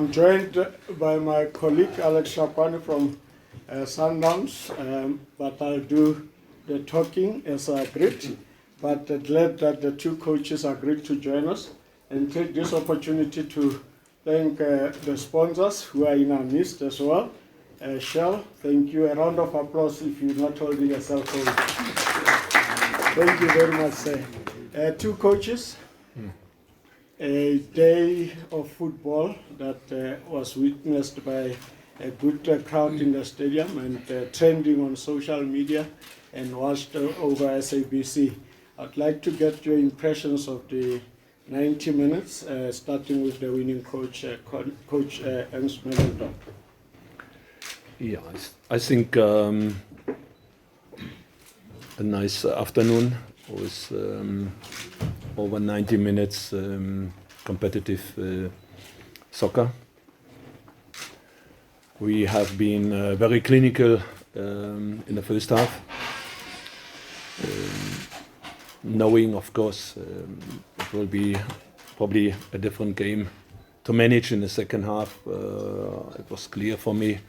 I'm joined by my colleague Alex Shapani from Sundowns, but I'll do the talking as I agreed. But glad that the two coaches agreed to join us and take this opportunity to thank the sponsors who are in our midst as well. Shell, thank you. A round of applause if you're not holding yourself hold. Thank you very much, sir. Two coaches. A day of football that was witnessed by a good crowd in the stadium and trending on social media and watched over SABC. I'd like to get your impressions of the 90 minutes, starting with the winning coach, Coach Ernst Middendorp. Yeah, I think a nice afternoon with over 90 minutes competitive soccer. We have been very clinical in the first half, knowing of course it will be probably a different game to manage in the second half. It was clear for me,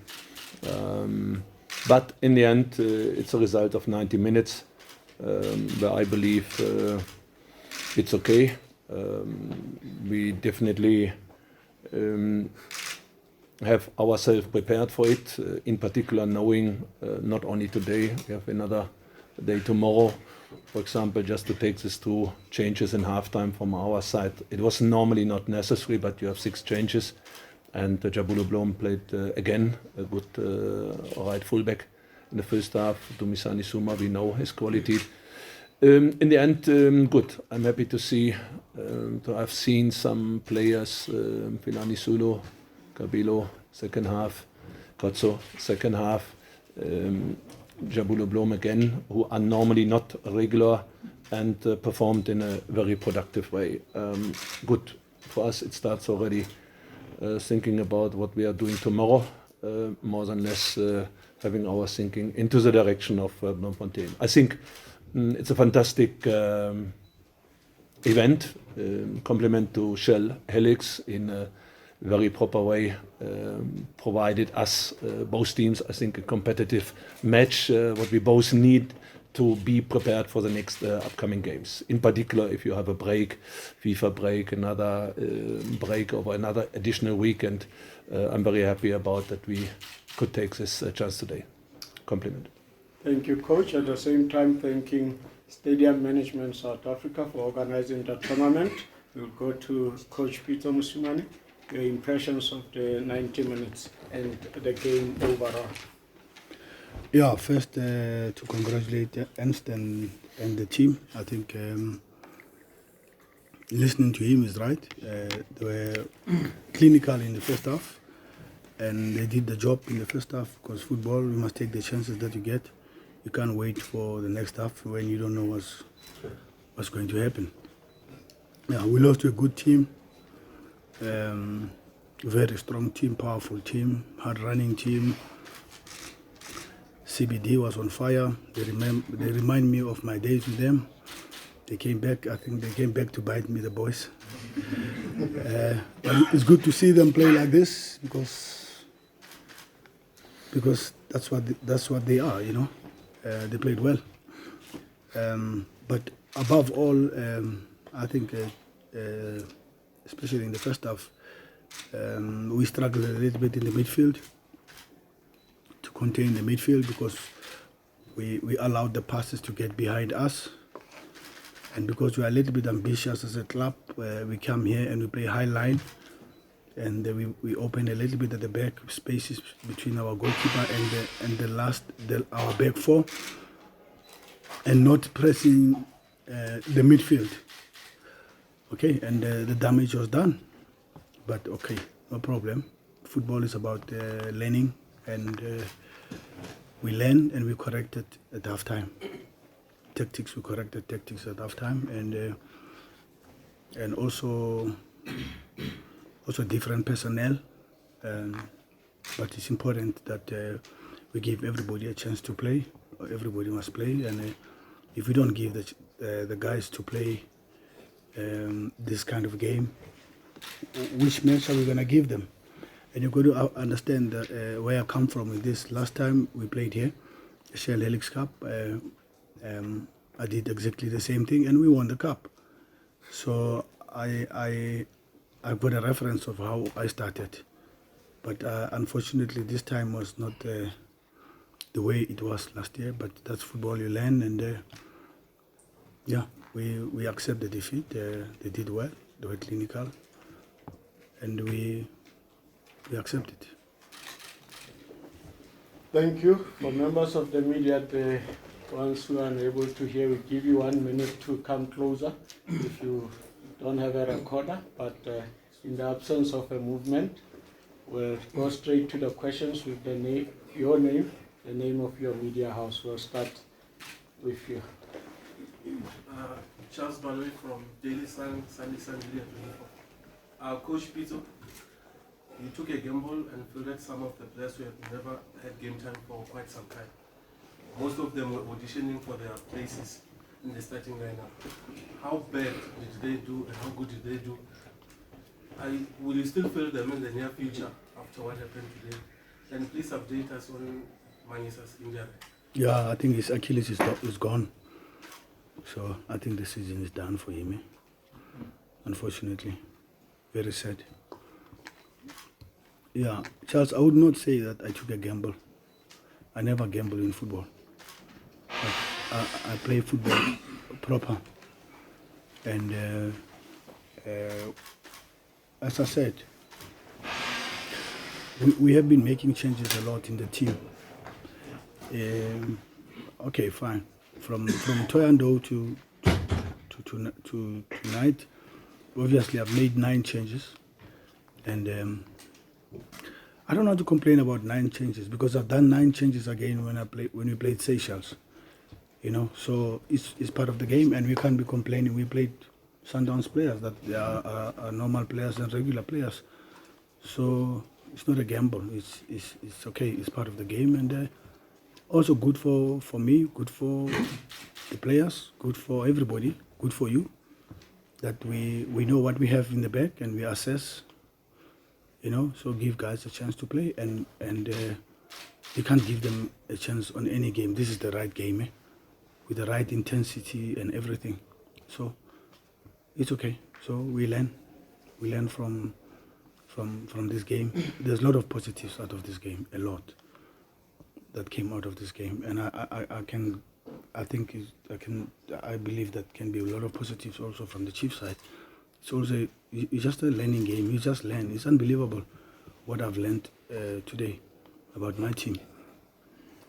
but in the end it's a result of 90 minutes where I believe it's okay. We definitely have ourselves prepared for it, in particular knowing not only today, we have another day tomorrow. For example, just to take these two changes in halftime from our side. It was normally not necessary, but you have 6 changes. And Jabulu Blom played again a good right fullback in the first half. Dumisani Suma, we know his quality. In the end, good. I'm happy to see, to have seen some players, Filani Sulu, Kabilo, second half, Kotso, second half, Jabulu Blom again, who are normally not regular and performed in a very productive way. Good for us, it starts already thinking about what we are doing tomorrow, more than less having our thinking into the direction of Bloemfontein. I think it's a fantastic event, compliment to Shell Helix in a very proper way, provided us, both teams, I think a competitive match, what we both need to be prepared for the next upcoming games. In particular, if you have a break, FIFA break, another break over another additional weekend, I'm very happy about that we could take this chance today. Compliment. Thank you, Coach. At the same time, thanking Stadium Management South Africa for organizing the tournament. We'll go to Coach Peter Musumani. Your impressions of the 90 minutes and the game overall. Yeah, first to congratulate Ernst and the team. I think listening to him is right. They were clinical in the first half and they did the job in the first half, because football, you must take the chances that you get. You can't wait for the next half when you don't know what's going to happen. Yeah, we lost to a good team. Very strong team, powerful team, hard-running team. CBD was on fire. They remind me of my days with them. They came back. I think they came back to bite me, the boys. But it's good to see them play like this because that's what they are, you know. They played well. But above all, I think, especially in the first half, we struggled a little bit in the midfield to contain the midfield, because we allowed the passes to get behind us, and because we are a little bit ambitious as a club, we come here and we play high line, and we open a little bit at the back spaces between our goalkeeper and our back four, and not pressing the midfield. Okay, and the damage was done. But okay, no problem. Football is about learning, and we learn and we corrected at halftime. We corrected tactics at halftime, and also different personnel. But it's important that we give everybody a chance to play. Everybody must play, and if we don't give the guys to play this kind of game, which match are we going to give them? And you've got to understand that, where I come from with this. Last time we played here, the Shell Helix Cup, I did exactly the same thing and we won the cup. So I've got a reference of how I started. But unfortunately this time was not the way it was last year, but that's football, you learn, and yeah, we accept the defeat. They did well, they were clinical, and we accept it. Thank you. For members of the media, the ones who are unable to hear, we give you 1 minute to come closer if you don't have a recorder, but in the absence of a movement, we'll go straight to the questions with the name, your name, the name of your media house. We'll start with you. Charles Balwe from Daily Sun, Sunday Sun, Media 24. Coach Peter, you took a gamble and fielded some of the players who have never had game time for quite some time. Most of them were auditioning for their places in the starting lineup. How bad did they do and how good did they do? Will you still field them in the near future after what happened today? And please update us on Manyisa's injury. Yeah, I think his Achilles is gone. So I think the season is done for him. Unfortunately, very sad. Yeah, Charles, I would not say that I took a gamble. I never gamble in football. I play football proper. And as I said, we have been making changes a lot in the team. Okay, fine. From Toyando to tonight, obviously I've made 9 changes, and I don't know how to complain about 9 changes because I've done 9 changes again when we played Seychelles, you know. So it's part of the game, and we can't be complaining. We played Sundowns players that they are normal players and regular players, so it's not a gamble. It's okay. It's part of the game, and also good for me, good for the players, good for everybody, good for you, that we know what we have in the back and we assess, you know, so give guys a chance to play, and you can't give them a chance on any game. This is the right game, with the right intensity and everything. So it's okay. So we learn from this game. There's a lot of positives out of this game, a lot that came out of this game, and I believe that can be a lot of positives also from the Chiefs side. It's also it's just a learning game. You just learn. It's unbelievable what I've learned today about my team.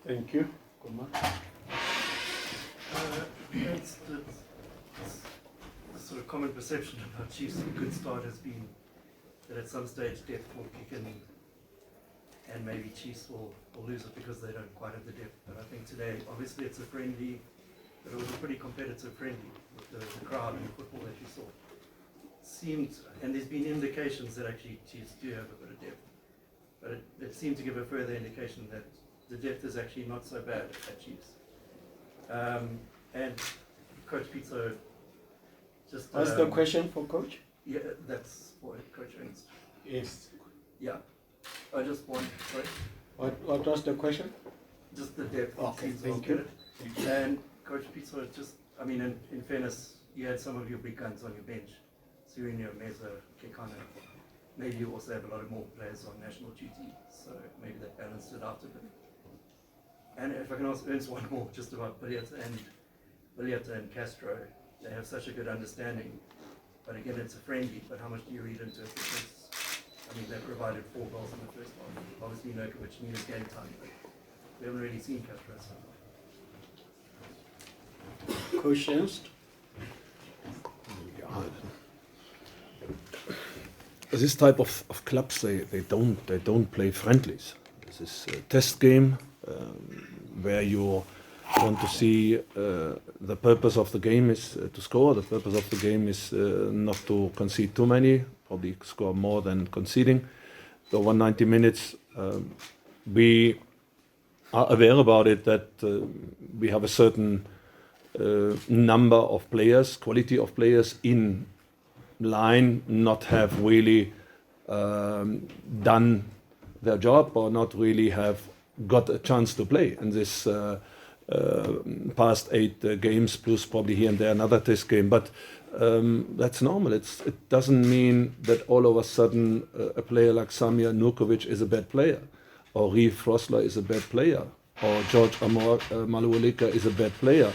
Thank you. Kumar. It's the sort of common perception about Chiefs' good start has been that at some stage depth will kick in and maybe Chiefs will lose it because they don't quite have the depth. But I think today, obviously it's a friendly, but it was a pretty competitive friendly with the crowd and the football that you saw. Seemed, and there's been indications that actually Chiefs do have a bit of depth, but it seemed to give a further indication that the depth is actually not so bad at Chiefs. And Coach Pizzo just... What's the question for Coach? Yeah, that's for Coach Ernst. Yes. Yeah. I just want, sorry? What was the question? Just the depth. Okay, seems thank well you. good. And Coach Pizzo just, I mean, in fairness, you had some of your big guns on your bench. Sereno, Meza, Kekana. Maybe you also have a lot of more players on national duty, so maybe that balanced it out a bit. And if I can ask Ernst one more, just about Billiata and Castro, they have such a good understanding. But again, it's a friendly, but how much do you read into it? Because, I mean, they provided 4 goals in the first half. Obviously, Nokovic needed game time, but we haven't really seen Castro so far. Coach Ernst. This type of clubs, they don't play friendlies. This is a test game where you want to see the purpose of the game is to score. The purpose of the game is not to concede too many, probably score more than conceding. Over 90 minutes, we are aware about it that we have a certain number of players, quality of players in line, not have really done their job or not really have got a chance to play in this past 8 games, plus probably here and there another test game. But that's normal. It doesn't mean that all of a sudden a player like Samir Nurkovic is a bad player, or Reeve Frosler is a bad player, or George Malualika is a bad player,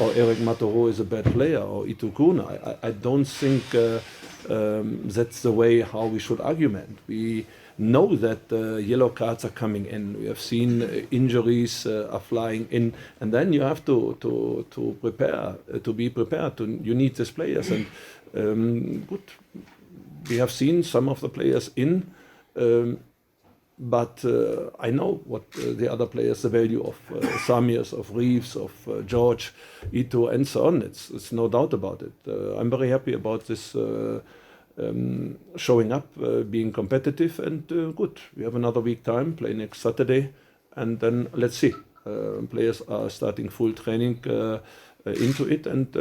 or Eric Matoro is a bad player, or Itukuna. I don't think that's the way how we should argument. We know that yellow cards are coming in. We have seen injuries are flying in, and then you have to prepare, to be prepared. You need these players, and good. We have seen some of the players in, but I know what the other players, the value of Samirs, of Reeves, of George, Ito, and so on. It's no doubt about it. I'm very happy about this. Showing up, being competitive, and good. We have another week time, play next Saturday, and then let's see. Players are starting full training into it, and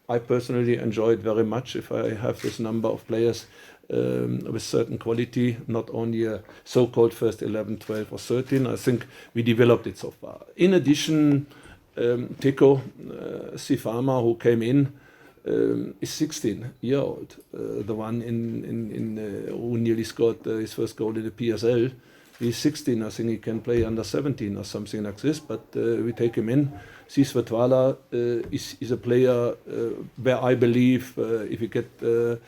I personally enjoy it very much if I have this number of players with certain quality, not only a so-called first 11, 12 or 13. I think we developed it so far. In addition, Teko Sifama, who came in, is 16-year-old, the one who nearly scored his first goal in the PSL. He's 16, I think he can play under 17 or something like this, but we take him in. Siswatwala is a player where I believe if we get the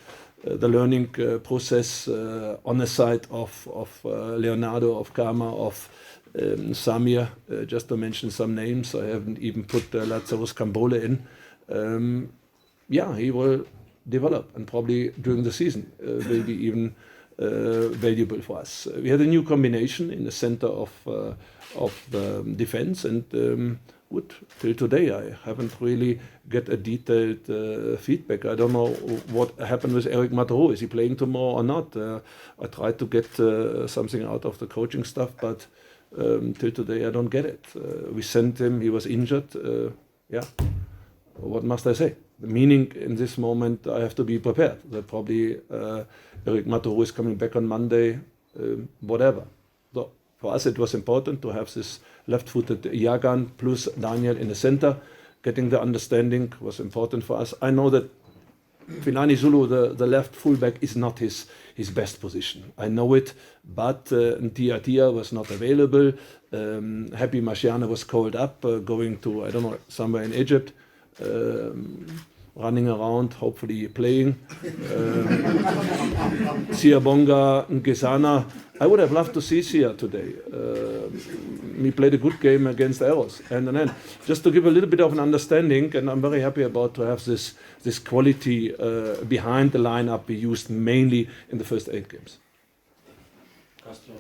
learning process on the side of Leonardo, of Kama, of Samir, just to mention some names, I haven't even put Lazarus Kambole in. Yeah, he will develop, and probably during the season will be even valuable for us. We had a new combination in the center of the defense, and good. Till today, I haven't really get a detailed feedback. I don't know what happened with Eric Matoro. Is he playing tomorrow or not? I tried to get something out of the coaching stuff, but till today I don't get it. We sent him. He was injured. Yeah. What must I say? The meaning in this moment, I have to be prepared. That probably Eric Matoro is coming back on Monday, whatever. So for us, it was important to have this left-footed Yagan plus Daniel in the center. Getting the understanding was important for us. I know that Filani Zulu, the left fullback, is not his best position. I know it, but Ntia was not available. Happy Mashiana was called up, going to, I don't know, somewhere in Egypt. Running around, hopefully playing. Siabonga Ngesana. I would have loved to see Sia today. He played a good game against Eros. And then, just to give a little bit of an understanding, and I'm very happy about to have this quality behind the lineup we used mainly in the first 8 games. Castro,